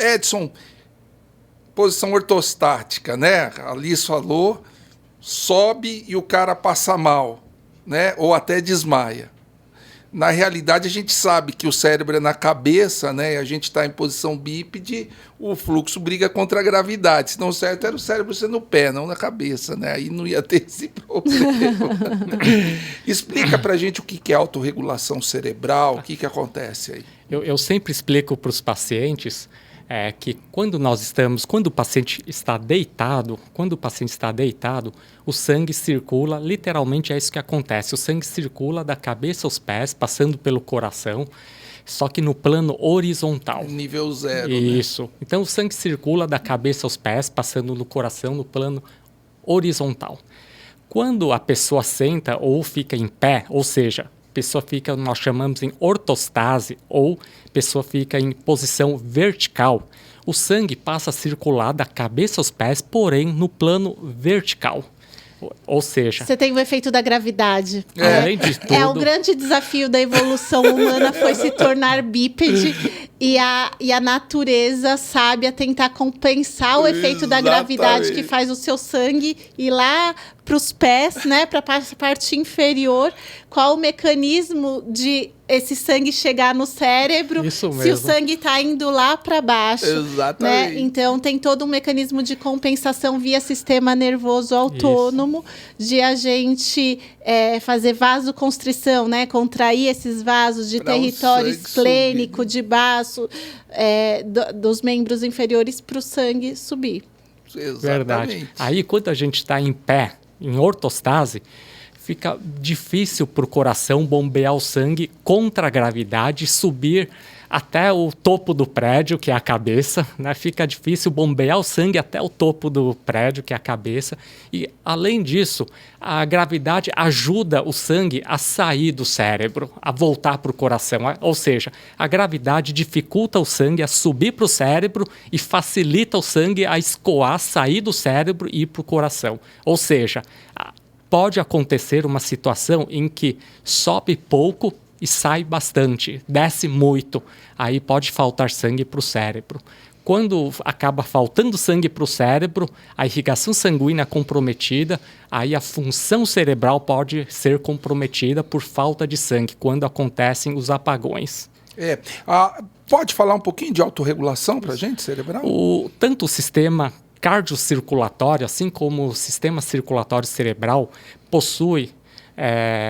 Edson, posição ortostática, né? A Liz falou, sobe e o cara passa mal, né? Ou até desmaia. Na realidade, a gente sabe que o cérebro é na cabeça, né? E a gente está em posição bípede, o fluxo briga contra a gravidade. Senão o certo era o cérebro ser no pé, não na cabeça, né? Aí não ia ter esse problema. Explica para a gente o que é autorregulação cerebral, o que acontece aí. Eu sempre explico para os pacientes que quando o paciente está deitado, o sangue circula, literalmente é isso que acontece. O sangue circula da cabeça aos pés, passando pelo coração, só que no plano horizontal. Nível 0. Isso. Né? Então o sangue circula da cabeça aos pés, passando no coração, no plano horizontal. Quando a pessoa senta ou fica em pé, ou seja, a pessoa fica, nós chamamos em ortostase, ou a pessoa fica em posição vertical, o sangue passa a circular da cabeça aos pés, porém no plano vertical. Ou seja... Você tem o efeito da gravidade. Além de tudo... o grande desafio da evolução humana foi se tornar bípede e a natureza sábia tentar compensar o efeito da gravidade que faz o seu sangue ir lá para os pés, né, para a parte inferior. Qual o mecanismo de esse sangue chegar no cérebro Isso mesmo. se o sangue está indo lá para baixo? Exatamente. Né? Então, tem todo um mecanismo de compensação via sistema nervoso autônomo, de a gente fazer vasoconstrição, né, contrair esses vasos de território esplênico, de baço, dos membros inferiores para o sangue subir. Exatamente. Verdade. Aí, quando a gente está em pé, em ortostase, fica difícil para o coração bombear o sangue contra a gravidade, subir até o topo do prédio, que é a cabeça, né? Fica difícil bombear o sangue até o topo do prédio, que é a cabeça. E, além disso, a gravidade ajuda o sangue a sair do cérebro, a voltar para o coração. Ou seja, a gravidade dificulta o sangue a subir para o cérebro e facilita o sangue a escoar, sair do cérebro e ir para o coração. Ou seja, pode acontecer uma situação em que sobe pouco e sai bastante, desce muito. Aí pode faltar sangue para o cérebro. Quando acaba faltando sangue para o cérebro, a irrigação sanguínea é comprometida, aí a função cerebral pode ser comprometida por falta de sangue, quando acontecem os apagões. Pode falar um pouquinho de autorregulação para a gente, cerebral? Tanto o sistema cardiocirculatório, assim como o sistema circulatório cerebral, possui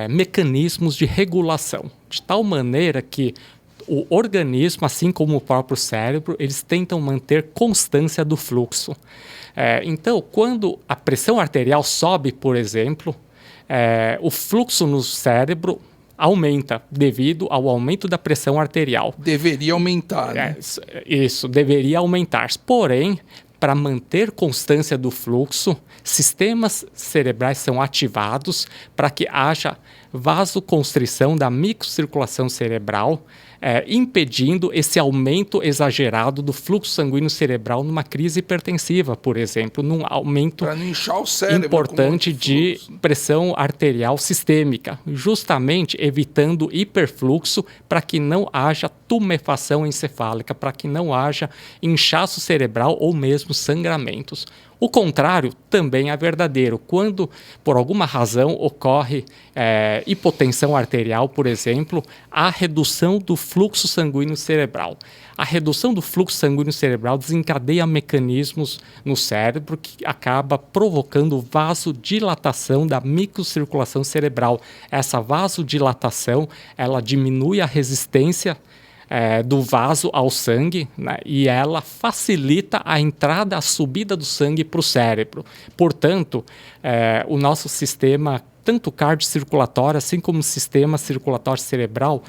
mecanismos de regulação, de tal maneira que o organismo, assim como o próprio cérebro, eles tentam manter constância do fluxo. Então, quando a pressão arterial sobe, por exemplo, o fluxo no cérebro aumenta devido ao aumento da pressão arterial. Deveria aumentar, né? Isso, deveria aumentar. Porém, para manter constância do fluxo, sistemas cerebrais são ativados para que haja vasoconstrição da microcirculação cerebral, impedindo esse aumento exagerado do fluxo sanguíneo cerebral numa crise hipertensiva, por exemplo, num aumento importante de pressão arterial sistêmica, justamente evitando hiperfluxo para que não haja tumefação encefálica, para que não haja inchaço cerebral ou mesmo sangramentos. O contrário também é verdadeiro. Quando, por alguma razão, ocorre hipotensão arterial, por exemplo, há redução do fluxo sanguíneo cerebral. A redução do fluxo sanguíneo cerebral desencadeia mecanismos no cérebro que acaba provocando vasodilatação da microcirculação cerebral. Essa vasodilatação, ela diminui a resistência do vaso ao sangue, né? E ela facilita a entrada, a subida do sangue para o cérebro. Portanto, o nosso sistema, tanto cardiocirculatório, assim como o sistema circulatório cerebral,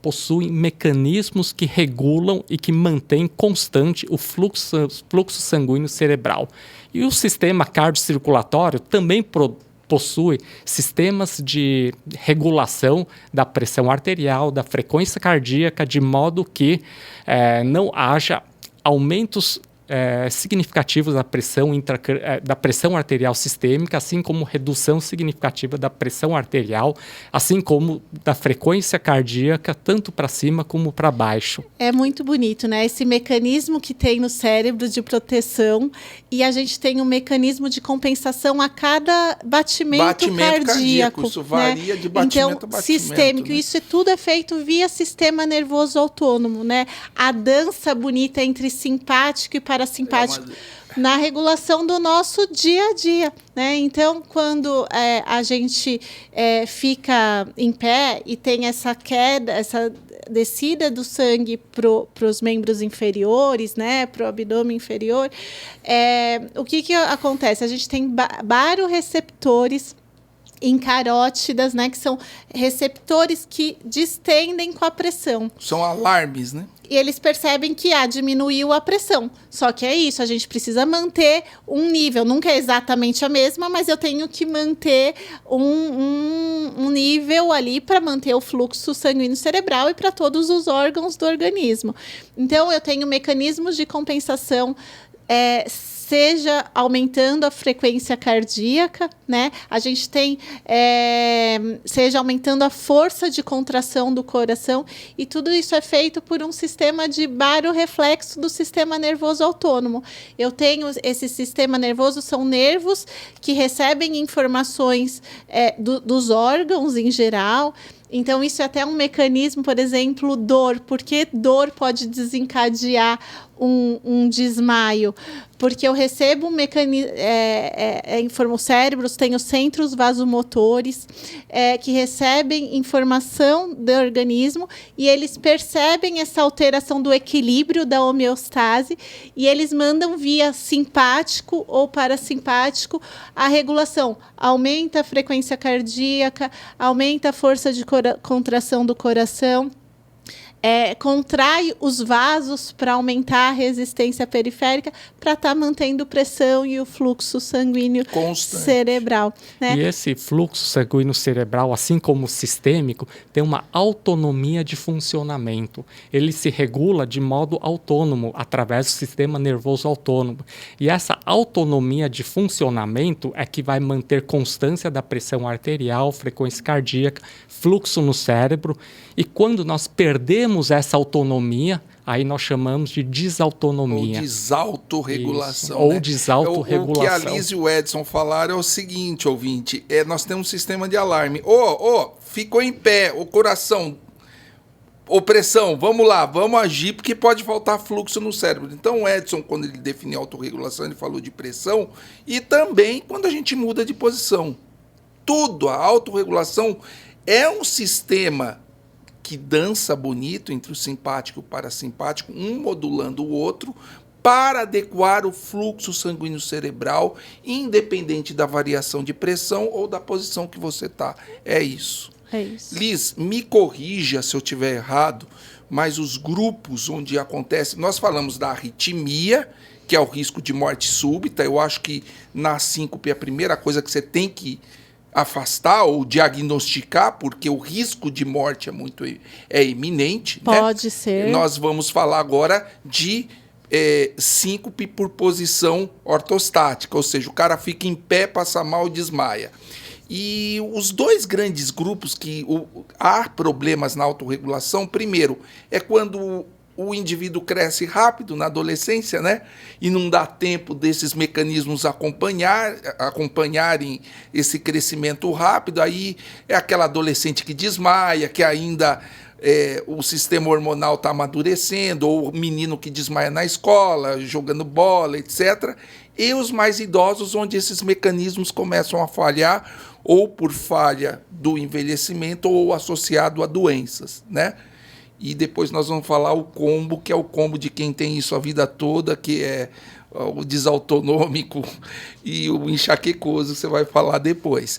possuem mecanismos que regulam e que mantêm constante o fluxo sanguíneo cerebral. E o sistema cardiocirculatório também possui sistemas de regulação da pressão arterial, da frequência cardíaca, de modo que não haja aumentos significativos da pressão arterial sistêmica, assim como redução significativa da pressão arterial, assim como da frequência cardíaca, tanto para cima como para baixo. É muito bonito, né? Esse mecanismo que tem no cérebro de proteção, e a gente tem um mecanismo de compensação a cada batimento cardíaco. Isso varia, né? De batimento então, sistêmico. Né? Isso tudo é feito via sistema nervoso autônomo, né? A dança bonita entre simpático e parasimpático. Na regulação do nosso dia a dia, né? Então, quando a gente fica em pé e tem essa queda, essa descida do sangue para os membros inferiores, né? Para o abdômen inferior, o que acontece? A gente tem baroreceptores em carótidas, né? Que são receptores que distendem com a pressão. São alarmes, né? E eles percebem que diminuiu a pressão. Só que é isso, a gente precisa manter um nível. Nunca é exatamente a mesma, mas eu tenho que manter um nível ali para manter o fluxo sanguíneo cerebral e para todos os órgãos do organismo. Então, eu tenho mecanismos de compensação, seja aumentando a frequência cardíaca, né? A gente tem, seja aumentando a força de contração do coração, e tudo isso é feito por um sistema de baroreflexo do sistema nervoso autônomo. Eu tenho esse sistema nervoso, são nervos que recebem informações dos órgãos em geral. Então, isso é até um mecanismo, por exemplo, dor. Por que dor pode desencadear um desmaio? Porque eu recebo um mecanismo, os cérebros têm os centros vasomotores que recebem informação do organismo, e eles percebem essa alteração do equilíbrio da homeostase, e eles mandam via simpático ou parasimpático a regulação. Aumenta a frequência cardíaca, aumenta a força de contração do coração, contrai os vasos para aumentar a resistência periférica, para estar mantendo pressão e o fluxo sanguíneo constante, cerebral, né? E esse fluxo sanguíneo cerebral, assim como o sistêmico, tem uma autonomia de funcionamento. Ele se regula de modo autônomo, através do sistema nervoso autônomo. E essa autonomia de funcionamento é que vai manter constância da pressão arterial, frequência cardíaca, fluxo no cérebro. E quando nós perdemos essa autonomia, aí nós chamamos de desautonomia. Ou desautorregulação. Ou né? desautorregulação. O que a Liz e o Edson falaram é o seguinte, ouvinte, nós temos um sistema de alarme. Ficou em pé, o coração, pressão, vamos lá, vamos agir, porque pode faltar fluxo no cérebro. Então, o Edson, quando ele definiu autorregulação, ele falou de pressão, e também quando a gente muda de posição. A autorregulação é um sistema que dança bonito entre o simpático e o parasimpático, um modulando o outro, para adequar o fluxo sanguíneo cerebral, independente da variação de pressão ou da posição que você está. É isso. Liz, me corrija se eu estiver errado, mas os grupos onde acontece... Nós falamos da arritmia, que é o risco de morte súbita. Eu acho que na síncope é a primeira coisa que você tem que afastar ou diagnosticar, porque o risco de morte é iminente. Pode ser. Nós vamos falar agora de síncope por posição ortostática, ou seja, o cara fica em pé, passa mal e desmaia. E os dois grandes grupos que há problemas na autorregulação, primeiro, é quando o indivíduo cresce rápido na adolescência, né? E não dá tempo desses mecanismos acompanharem esse crescimento rápido. Aí é aquela adolescente que desmaia, que ainda o sistema hormonal está amadurecendo, ou o menino que desmaia na escola, jogando bola, etc. E os mais idosos, onde esses mecanismos começam a falhar, ou por falha do envelhecimento, ou associado a doenças, né? E depois nós vamos falar o combo, que é o combo de quem tem isso a vida toda, que é o desautonômico e o enxaquecoso, que você vai falar depois.